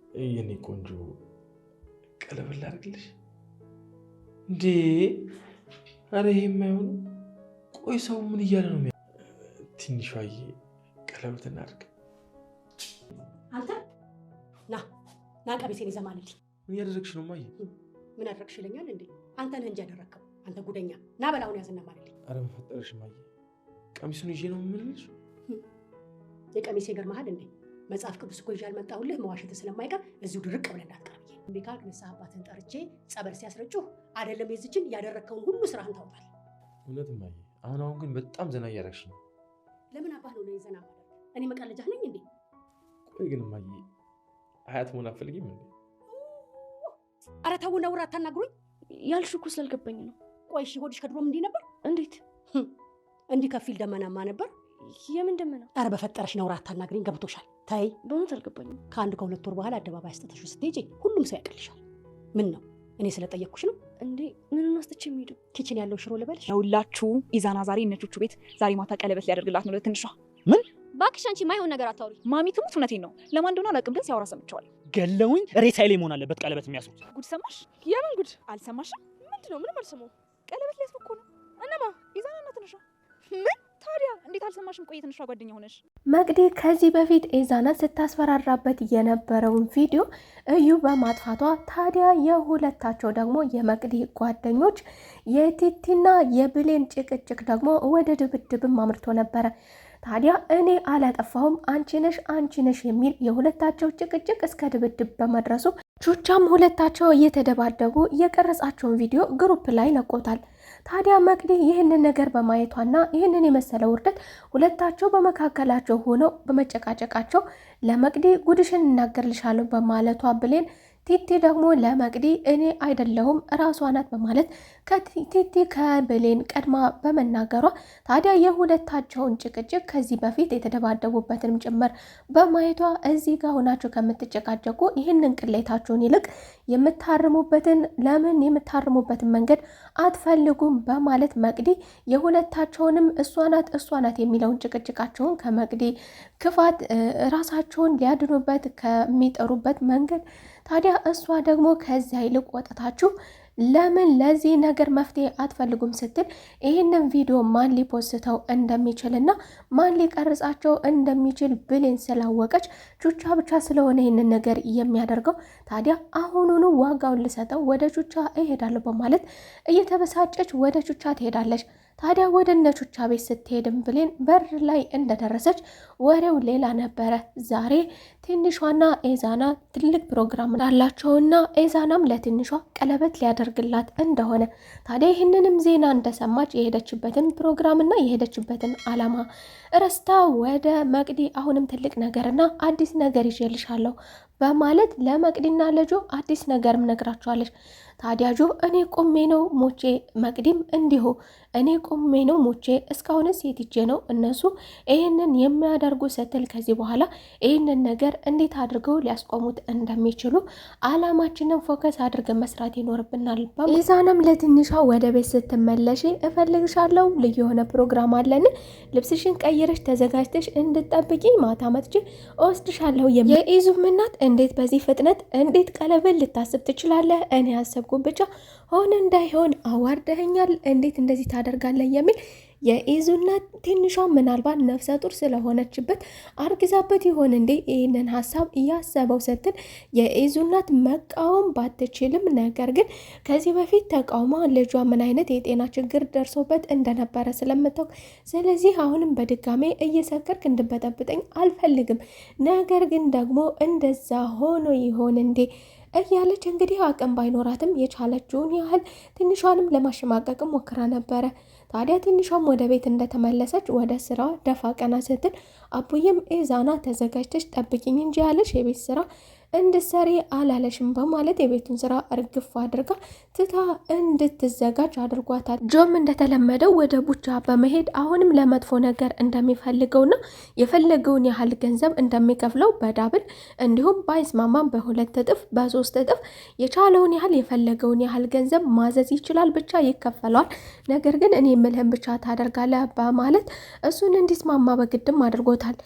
የኔ ቆንጆ ቀለበት ላድርግልሽ እንዴ? አረ ይሄ የማይሆን ቆይ፣ ሰው ምን እያለ ነው? ትንሿዬ ቀለበት እናድርግ። አንተ ና ቀሚሴን ይዘህ ማለልኝ። ምን ያደረግሽ ነው ማየ? ምን አደረግሽ ይለኛል እንዴ? አንተ ነህ እንጂ ያደረግከው። አንተ ጉደኛ ና በላውን ያዝና ማለልኝ። አረ በፈጠረሽ ማየ፣ ቀሚሱን ይዤ ነው የምልሽ። የቀሚሴ ይገርምሃል እንዴ? መጽሐፍ ቅዱስ እኮ ይዤ አልመጣሁልህ መዋሸት ስለማይቀር እዚሁ ድርቅ ብለህ እንዳትቀር ብዬ። እምቢ ካልክ ንስሐ አባትህን ጠርቼ ጸበል ሲያስረጩህ አይደለም የዚችን ያደረግከውን ሁሉ ስራህን ታውቃል። እውነት ማየ፣ አሁን ግን በጣም ዘና እያደረግሽ ነው። ለምን አባህ ነው ዘና ማለት? እኔ መቀለጃህ ነኝ እንዴ? ቆይ ግን ማየ፣ አያት መሆን አትፈልጊም እንዴ? ኧረ ተው ነውር አታናግሩኝ። ያልሽው እኮ ስላልገባኝ ነው። ቆይ እሺ ሆድሽ ከድሮም እንዲህ ነበር? እንዴት እንዲህ ከፊል ደመናማ ነበር? የምን ደመና? ኧረ በፈጠረሽ ነውር አታናግሪኝ። ገብቶሻል? ተይ በእውነት አልገባኝም። ከ1-2 ወር በኋላ አደባባይ አስጠተሽው ስትሄጂ ሁሉም ሰው ያቀልሻል። ምን ነው እኔ ስለጠየቅኩሽ ነው እንዴ? ምን አስጥቼ የሚሄደው? ኪችን ያለው ሽሮ ልበልሽ? ሁላችሁ ኢዛና ዛሬ እነቾቹ ቤት ዛሬ ማታ ቀለበት ሊያደርግላት ነው ለትንሿ። ምን ባክሽ አንቺ ማይሆን ነገር አታውሪ። ማሚ ትሙት እውነቴን ነው። ለማን እንደሆነ አላውቅም፣ ግን ሲያወራ ሰምቼዋለሁ። ገለውኝ ሬሳዬ ላይ መሆን አለበት ቀለበት የሚያስሩት። ጉድ ሰማሽ? የምን ጉድ? አልሰማሽም? ምንድነው? ምንም አልሰማሁም። ቀለበት ሊያስሩ እኮ ነው። እነማ? ኢዛናና ትንሿ። ምን ታዲያ እንዴት አልሰማሽም? ቆይ ትንሿ ጓደኛ ሆነሽ። መቅዲ ከዚህ በፊት ኢዛና ስታስፈራራበት የነበረውን ቪዲዮ እዩ በማጥፋቷ ታዲያ የሁለታቸው ደግሞ የመቅዲ ጓደኞች የቲቲና የብሌን ጭቅጭቅ ደግሞ ወደ ድብድብም አምርቶ ነበረ። ታዲያ እኔ አላጠፋሁም አንቺ ነሽ የሚል የሁለታቸው ጭቅጭቅ እስከ ድብድብ በመድረሱ ቹቻም ሁለታቸው እየተደባደቡ የቀረጻቸውን ቪዲዮ ግሩፕ ላይ ለቆታል። ታዲያ መቅዲ ይህንን ነገር በማየቷና ይህንን የመሰለ ውርደት ሁለታቸው በመካከላቸው ሆነው በመጨቃጨቃቸው ለመቅዲ ጉድሽን እናገርልሻለሁ በማለቷ ብሌን ቲቲ ደግሞ ለመቅዲ እኔ አይደለሁም ራሷ ናት በማለት ከቲቲ ከብሌን ቀድማ በመናገሯ ታዲያ የሁለታቸውን ጭቅጭቅ ከዚህ በፊት የተደባደቡበትንም ጭምር በማየቷ እዚህ ጋር ሆናችሁ ከምትጨቃጨቁ ይህንን ቅሌታችሁን ይልቅ የምታርሙበትን መንገድ አትፈልጉም በማለት መቅዲ የሁለታቸውንም እሷ ናት የሚለውን ጭቅጭቃቸውን ከመቅዲ ክፋት ራሳቸውን ሊያድኑበት ከሚጠሩበት መንገድ ታዲያ እሷ ደግሞ ከዚያ ይልቅ ወጣታችሁ ለምን ለዚህ ነገር መፍትሄ አትፈልጉም ስትል ይህንን ቪዲዮ ማን ሊፖስተው እንደሚችልና ማን ሊቀርጻቸው እንደሚችል ብሌን ስላወቀች ቹቻ ብቻ ስለሆነ ይህንን ነገር የሚያደርገው ታዲያ አሁኑኑ ዋጋውን ልሰጠው ወደ ቹቻ እሄዳለሁ በማለት እየተበሳጨች ወደ ቹቻ ትሄዳለች። ታዲያ ወደ እነ ቹቻ ቤት ስትሄድም ብሌን በር ላይ እንደደረሰች ወሬው ሌላ ነበረ። ዛሬ ትንሿና ኤዛና ትልቅ ፕሮግራም እንዳላቸውና ኤዛናም ለትንሿ ቀለበት ሊያደርግላት እንደሆነ ታዲያ ይህንንም ዜና እንደሰማች የሄደችበትን ፕሮግራምና የሄደችበትን ዓላማ ረስታ ወደ መቅዲ አሁንም ትልቅ ነገርና አዲስ ነገር ይዤልሻለሁ በማለት ለመቅዲና ለጆ አዲስ ነገርም ነግራቸዋለች። ታዲያ ጆ እኔ ቆሜ ነው ሞቼ፣ መቅዲም እንዲሁ እኔ ቆሜ ነው ሞቼ፣ እስካሁንስ የትጄ ነው እነሱ ይህንን የሚያደርጉ ስትል ከዚህ በኋላ ይህንን ነገር እንዴት አድርገው ሊያስቆሙት እንደሚችሉ አላማችንን ፎከስ አድርገን መስራት ይኖርብናል። ኢዛናም ለትንሿ ወደ ቤት ስትመለሽ እፈልግሻለሁ፣ ልዩ የሆነ ፕሮግራም አለን፣ ልብስሽን ቀይረሽ ተዘጋጅተሽ እንድጠብቂ ማታ መጥቼ እወስድሻለሁ። የኢዙም እናት እንዴት በዚህ ፍጥነት እንዴት ቀለበት ልታስብ ትችላለህ? እኔ ያሰብኩ ብቻ ሆነ እንዳይሆን አዋርደኸኛል፣ እንዴት እንደዚህ ታደርጋለህ የሚል የኢዙናት ትንሿ ምናልባት ነፍሰ ጡር ስለሆነችበት አርግዛበት ይሆን እንዴ ይህንን ሀሳብ እያሰበው ስትል የኢዙናት መቃወም ባትችልም ነገር ግን ከዚህ በፊት ተቃውማ ልጇ ምን አይነት የጤና ችግር ደርሶበት እንደነበረ ስለምታውቅ ስለዚህ አሁንም በድጋሜ እየሰከርክ እንድበጠብጠኝ አልፈልግም፣ ነገር ግን ደግሞ እንደዛ ሆኖ ይሆን እንዴ እያለች እንግዲህ አቅም ባይኖራትም የቻለችውን ያህል ትንሿንም ለማሸማቀቅም ሞክራ ነበረ። ታዲያ ትንሿም ወደ ቤት እንደተመለሰች ወደ ስራ ደፋ ቀና ስትል አቡዬም ኢዛና ተዘጋጅተሽ ጠብቂኝ እንጂ ያለሽ የቤት ስራ እንድትሰሪ አላለሽም በማለት የቤቱን ስራ እርግፍ አድርጋ ትታ እንድትዘጋጅ አድርጓታል። ጆም እንደተለመደው ወደ ቡቻ በመሄድ አሁንም ለመጥፎ ነገር እንደሚፈልገውና የፈለገውን ያህል ገንዘብ እንደሚከፍለው በዳብል እንዲሁም ባይስማማም በ2 እጥፍ በ3 እጥፍ የቻለውን ያህል የፈለገውን ያህል ገንዘብ ማዘዝ ይችላል፣ ብቻ ይከፈለዋል። ነገር ግን እኔ የምልህን ብቻ ታደርጋለህ በማለት እሱን እንዲስማማ በግድም አድርጎታል።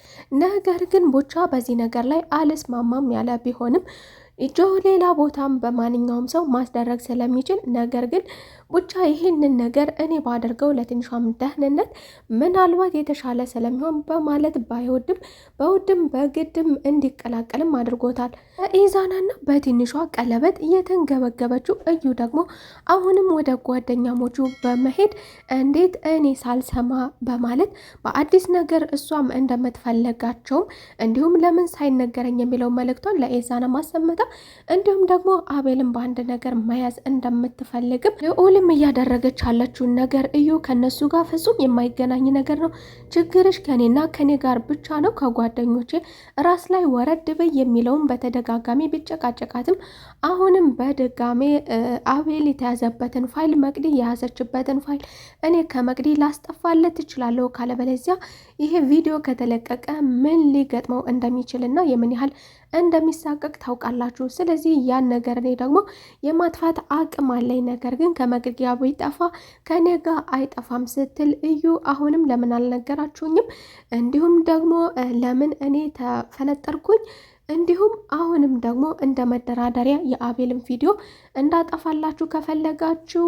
ነገር ግን ቡቻ በዚህ ነገር ላይ አልስማማም ያለ ቢሆንም ቢሆንም ሌላ ቦታም በማንኛውም ሰው ማስደረግ ስለሚችል ነገር ግን ብቻ ይህንን ነገር እኔ ባደርገው ለትንሿም ደህንነት ምናልባት የተሻለ ስለሚሆን በማለት በውድም በግድም እንዲቀላቀልም አድርጎታል። በኢዛናና በትንሿ ቀለበት እየተንገበገበችው እዩ ደግሞ አሁንም ወደ ጓደኛሞቹ በመሄድ እንዴት እኔ ሳልሰማ በማለት በአዲስ ነገር እሷም እንደምትፈለጋቸውም እንዲሁም ለምን ሳይነገረኝ የሚለው መልእክቷን ለኢዛና ማሰመታ እንዲሁም ደግሞ አቤልን በአንድ ነገር መያዝ እንደምትፈልግም ልዑልም እያደረገች ያለችውን ነገር እዩ ከነሱ ጋር ፍጹም የማይገናኝ ነገር ነው። ችግርሽ ከኔና ከኔ ጋር ብቻ ነው፣ ከጓደኞቼ ራስ ላይ ወረድ በይ የሚለውን በተደጋጋሚ ቢጨቃጨቃትም አሁንም በድጋሜ አቤል የተያዘበትን ፋይል መቅዲ የያዘችበትን ፋይል እኔ ከመቅዲ ላስጠፋለት እችላለሁ፣ ካለበለዚያ ይሄ ቪዲዮ ከተለቀቀ ምን ሊገጥመው እንደሚችልና የምን ያህል እንደሚሳቀቅ ታውቃላችሁ። ስለዚህ ያን ነገር እኔ ደግሞ የማጥፋት አቅም አለኝ፣ ነገር ግን ከመግቢያ ቢጠፋ ከኔ ጋር አይጠፋም ስትል እዩ አሁንም ለምን አልነገራችሁኝም? እንዲሁም ደግሞ ለምን እኔ ተፈነጠርኩኝ? እንዲሁም አሁንም ደግሞ እንደ መደራደሪያ የአቤልን ቪዲዮ እንዳጠፋላችሁ ከፈለጋችሁ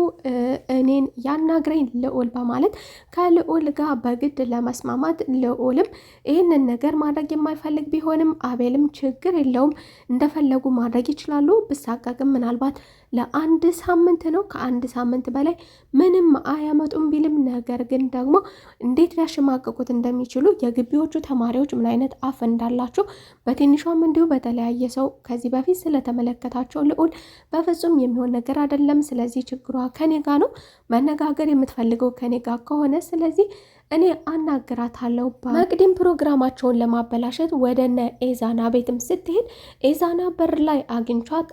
እኔን ያናግረኝ ልዑል በማለት ከልዑል ጋር በግድ ለመስማማት ልዑልም ይህንን ነገር ማድረግ የማይፈልግ ቢሆንም አቤልም ችግር የለውም እንደፈለጉ ማድረግ ይችላሉ፣ ብሳቀቅም ምናልባት ለአንድ ሳምንት ነው፣ ከአንድ ሳምንት በላይ ምንም አያመጡም ቢልም ነገር ግን ደግሞ እንዴት ሊያሸማቅቁት እንደሚችሉ የግቢዎቹ ተማሪዎች ምን አይነት አፍ እንዳላቸው በትንሿም እንዲሁ በተለያየ ሰው ከዚህ በፊት ስለተመለከታቸው ልዑል በፍጹም የሚሆን ነገር አይደለም። ስለዚህ ችግሯ ከኔ ጋር ነው፣ መነጋገር የምትፈልገው ከኔ ጋር ከሆነ ስለዚህ እኔ አናግራታለሁ። መቅዲም ፕሮግራማቸውን ለማበላሸት ወደነ ኤዛና ቤትም ስትሄድ ኤዛና በር ላይ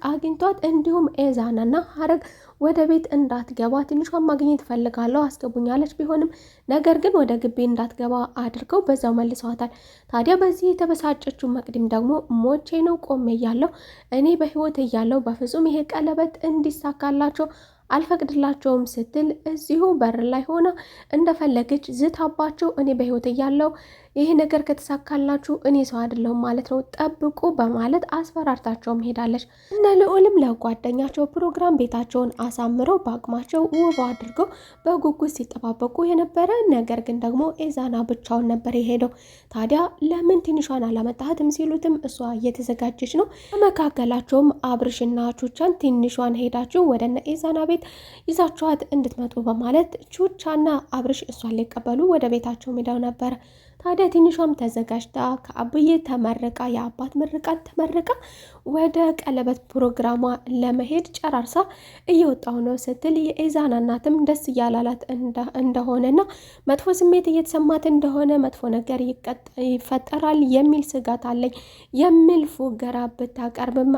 አግኝቷት እንዲሁም ኤዛናና ሀረግ ወደ ቤት እንዳትገባ ትንሿን ማግኘት ፈልጋለሁ አስገቡኛለች። ቢሆንም ነገር ግን ወደ ግቢ እንዳትገባ አድርገው በዛው መልሰዋታል። ታዲያ በዚህ የተበሳጨችው መቅዲም ደግሞ ሞቼ ነው ቆሜ እያለሁ እኔ በህይወት እያለሁ በፍጹም ይሄ ቀለበት እንዲሳካላቸው አልፈቅድላቸውም ስትል እዚሁ በር ላይ ሆና እንደፈለገች ዝታባቸው እኔ በህይወት እያለሁ ይሄ ነገር ከተሳካላችሁ እኔ ሰው አይደለሁም ማለት ነው ጠብቁ በማለት አስፈራርታቸውም ሄዳለች። እነ ልዑልም ለጓደኛቸው ፕሮግራም ቤታቸውን አሳምረው በአቅማቸው ውብ አድርገው በጉጉት ሲጠባበቁ የነበረ ነገር ግን ደግሞ ኤዛና ብቻውን ነበር የሄደው። ታዲያ ለምን ትንሿን አላመጣሃትም ሲሉትም እሷ እየተዘጋጀች ነው። በመካከላቸውም አብርሽና ቹቻን ትንሿን ሄዳችሁ ወደነ ኤዛና ቤት ይዛችኋት እንድትመጡ በማለት ቹቻና አብርሽ እሷን ሊቀበሉ ወደ ቤታቸው ሄደው ነበር። ታዲያ ትንሿም ተዘጋጅታ ከአብዬ ተመረቃ የአባት ምርቃት ተመረቃ ወደ ቀለበት ፕሮግራሟ ለመሄድ ጨራርሳ እየወጣው ነው ስትል የኤዛና እናትም ደስ እያላላት እንደሆነና መጥፎ ስሜት እየተሰማት እንደሆነ መጥፎ ነገር ይፈጠራል የሚል ስጋት አለኝ የሚል ፉገራ ብታቀርብም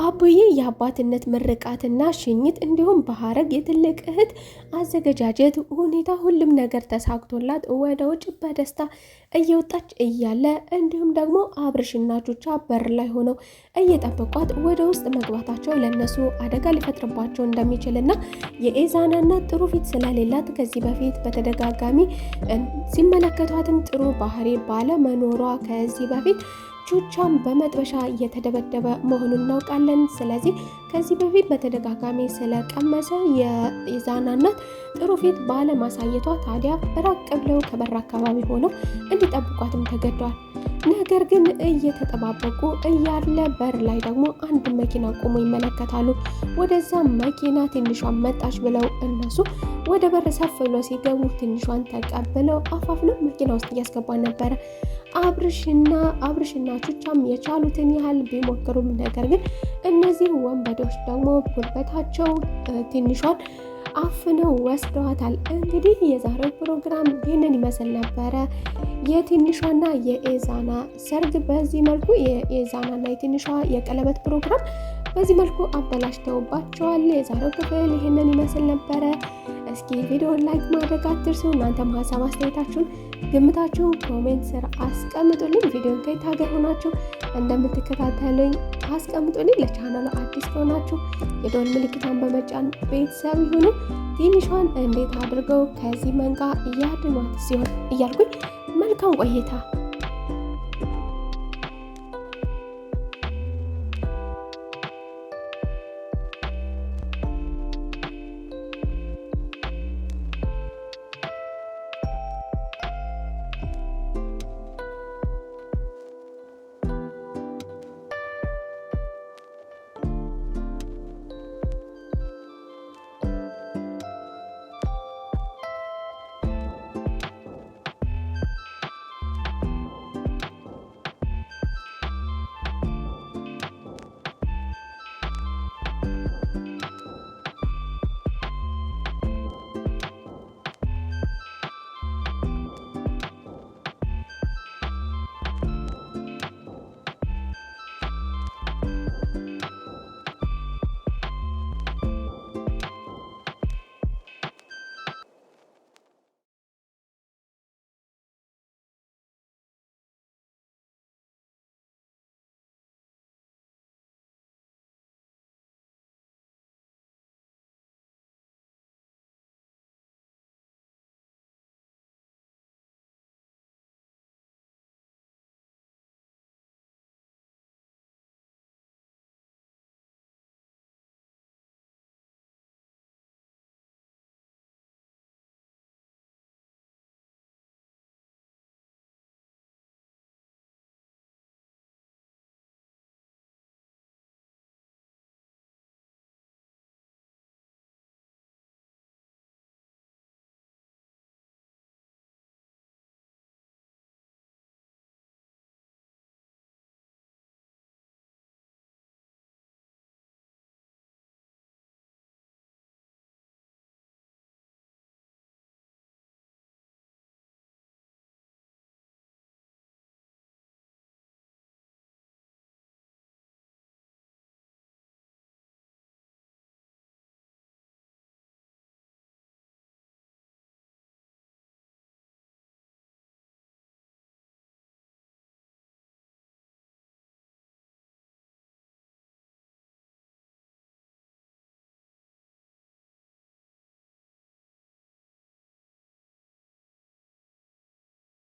አብዬ የአባትነት ምርቃትና ሽኝት እንዲሁም በሀረግ የትልቅ እህት አዘገጃጀት ሁኔታ ሁሉም ነገር ተሳክቶላት ወደ ውጭ በደስታ እየወጣች እያለ እንዲሁም ደግሞ አብርሽና ቹቻ በር ላይ ሆነው እየጠበቋት ወደ ውስጥ መግባታቸው ለነሱ አደጋ ሊፈጥርባቸው እንደሚችልና የኤዛና እናት ጥሩ ፊት ስለሌላት ከዚህ በፊት በተደጋጋሚ ሲመለከቷትም ጥሩ ባህሪ ባለመኖሯ ከዚህ በፊት ቹቻም በመጥበሻ እየተደበደበ መሆኑን እናውቃለን። ስለዚህ ከዚህ በፊት በተደጋጋሚ ስለቀመሰ የኤዛና እናት ጥሩ ፊት ባለማሳየቷ ታዲያ ራቅ ብለው ከበር አካባቢ ሆነው እንዲጠብቋትም ተገደዋል። ነገር ግን እየተጠባበቁ እያለ በር ላይ ደግሞ አንድ መኪና ቆሞ ይመለከታሉ። ወደዛ መኪና ትንሿን መጣች ብለው እነሱ ወደ በር ሰፍ ብለው ሲገቡ ትንሿን ተቀብለው አፋፍነው መኪና ውስጥ እያስገባን ነበረ። አብርሽና ቹቻም የቻሉትን ያህል ቢሞክሩም ነገር ግን እነዚህ ወንበዴዎች ደግሞ ጉልበታቸው ትንሿን አፍነው ወስደዋታል። እንግዲህ የዛሬው ፕሮግራም ይህንን ይመስል ነበረ። የትንሿና የኤዛና ሰርግ በዚህ መልኩ የኤዛናና የትንሿ የቀለበት ፕሮግራም በዚህ መልኩ አበላሽተውባቸዋል። የዛሬው ክፍል ይህንን ይመስል ነበረ። እስኪ ቪዲዮን ላይክ ማድረግ አትርሱ። እናንተም ሀሳብ አስተያየታችሁን፣ ግምታችሁን ኮሜንት ስር አስቀምጡልኝ። ቪዲዮን ከየት ሀገር ሆናችሁ እንደምትከታተሉኝ አስቀምጡልኝ። ለቻናሉ አዲስ ከሆናችሁ የደወል ምልክቷን በመጫን ቤተሰብ ይሁኑ። ትንሿን እንዴት አድርገው ከዚህ መንጋ እያድኗት ሲሆን እያልኩኝ መልካም ቆይታ